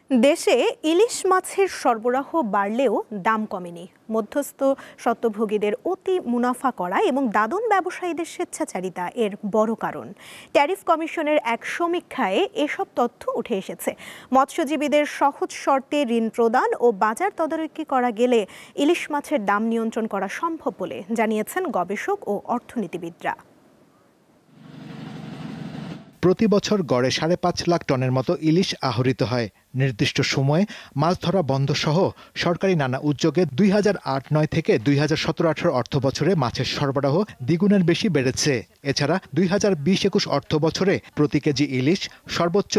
দেশে ইলিশ মাছের সরবরাহ বাড়লেও দাম কমেনি। মধ্যস্থ স্বত্বভোগীদের অতি মুনাফা করা এবং দাদন ব্যবসায়ীদের স্বেচ্ছাচারিতা এর বড় কারণ। ট্যারিফ কমিশনের এক সমীক্ষায় এসব তথ্য উঠে এসেছে। মৎস্যজীবীদের সহজ শর্তে ঋণ প্রদান ও বাজার তদারকি করা গেলে ইলিশ মাছের দাম নিয়ন্ত্রণ করা সম্ভব বলে জানিয়েছেন গবেষক ও অর্থনীতিবিদরা। প্রতি বছর গড়ে ৫.৫ লাখ টনের মতো ইলিশ আহরিত হয়। নির্দিষ্ট সময়ে মাছ ধরা বন্ধ সহ সরকারি নানা উদ্যোগে ২০০৮-৯ থেকে ২০১৭-১৮ অর্থ বছরে মাছের সরবরাহ দ্বিগুণের বেশি বেড়েছে। এছাড়া ২০২০-২১ অর্থ বছরে প্রতি কেজি ইলিশ সর্বোচ্চ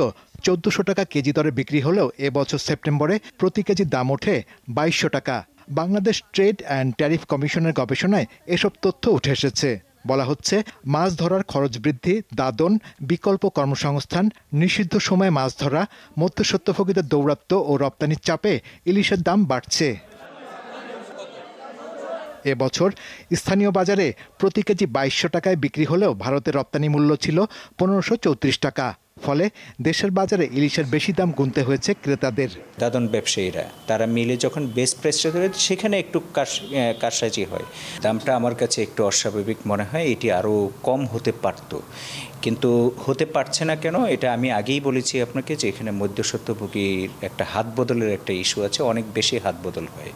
১৪০০ টাকা কেজি দরে বিক্রি হলেও এবছর সেপ্টেম্বরে প্রতি কেজি দাম ওঠে ২২০০ টাকা। বাংলাদেশ ট্রেড অ্যান্ড ট্যারিফ কমিশনের গবেষণায় এসব তথ্য উঠে এসেছে। বলা হচ্ছে, মাছ ধরার খরচ বৃদ্ধি, দাদন, বিকল্প কর্মসংস্থান, নিষিদ্ধ সময়ে মাছ ধরা, মধ্যস্বত্বভোগীদের দৌরাত্ম্য ও রপ্তানির চাপে ইলিশের দাম বাড়ছে। এবছর স্থানীয় বাজারে প্রতি কেজি ২২০০ টাকায় বিক্রি হলেও ভারতের রপ্তানি মূল্য ছিল ১৫৩৪ টাকা। ফলে দেশের বাজারে ইলিশের বেশি দাম গুনতে হয়েছে ক্রেতাদের। দাদন ব্যবসায়ীরা তারা মিলে যখন বেস্ট প্রাইসটা ধরে সেখানে একটু কারসাজি হয়। দামটা আমার কাছে একটু অস্বাভাবিক মনে হয়। এটি আরও কম হতে পারত, কিন্তু হতে পারছে না কেন? এটা আমি আগেই বলেছি আপনাকে যে এখানে মধ্যস্বত্বভোগীর একটা হাত বদলের একটা ইস্যু আছে, অনেক বেশি হাত বদল হয়।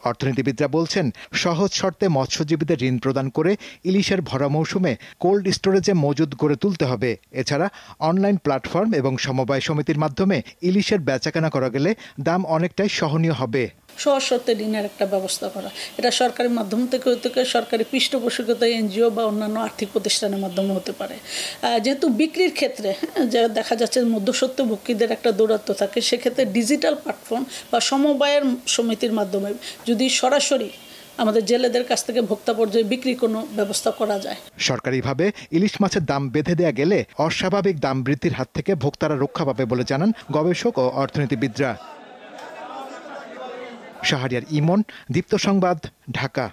অর্থনীতিবিদরা বলছেন, সহজ শর্তে মৎস্যজীবীদের ঋণ প্রদান করে ইলিশের ভরা মৌসুমে কোল্ড স্টোরেজে মজুদ গড়ে তুলতে হবে। এছাড়া অনলাইন প্ল্যাটফর্ম এবং সমবায় সমিতির মাধ্যমে ইলিশের বেচাকেনা করা গেলে দাম অনেকটাই সহনীয় হবে। সহজ শর্তে ঋণের একটা ব্যবস্থা করা, এটা সরকারি মাধ্যম থেকে হতে পারে, সরকারি পৃষ্ঠপোষকতা এনজিও বা অন্যান্য আর্থিক প্রতিষ্ঠানের মাধ্যমে হতে পারে। যেহেতু বিক্রির ক্ষেত্রে যা দেখা যাচ্ছে মধ্যস্বত্বভোগীদের একটা দৌরাত্ম্য থাকে, সেক্ষেত্রে ডিজিটাল প্ল্যাটফর্ম বা সমবায়ের সমিতির মাধ্যমে যদি সরাসরি আমাদের জেলেদের কাছ থেকে ভোক্তা পর্যায়ে বিক্রির কোনো ব্যবস্থা করা যায়। সরকারিভাবে ইলিশ মাছের দাম বেঁধে দেয়া গেলে অস্বাভাবিক দাম বৃদ্ধির হাত থেকে ভোক্তারা রক্ষা পাবে বলে জানান গবেষক ও অর্থনীতিবিদরা। শাহরিয়ার ইমন, দীপ্ত সংবাদ, ঢাকা।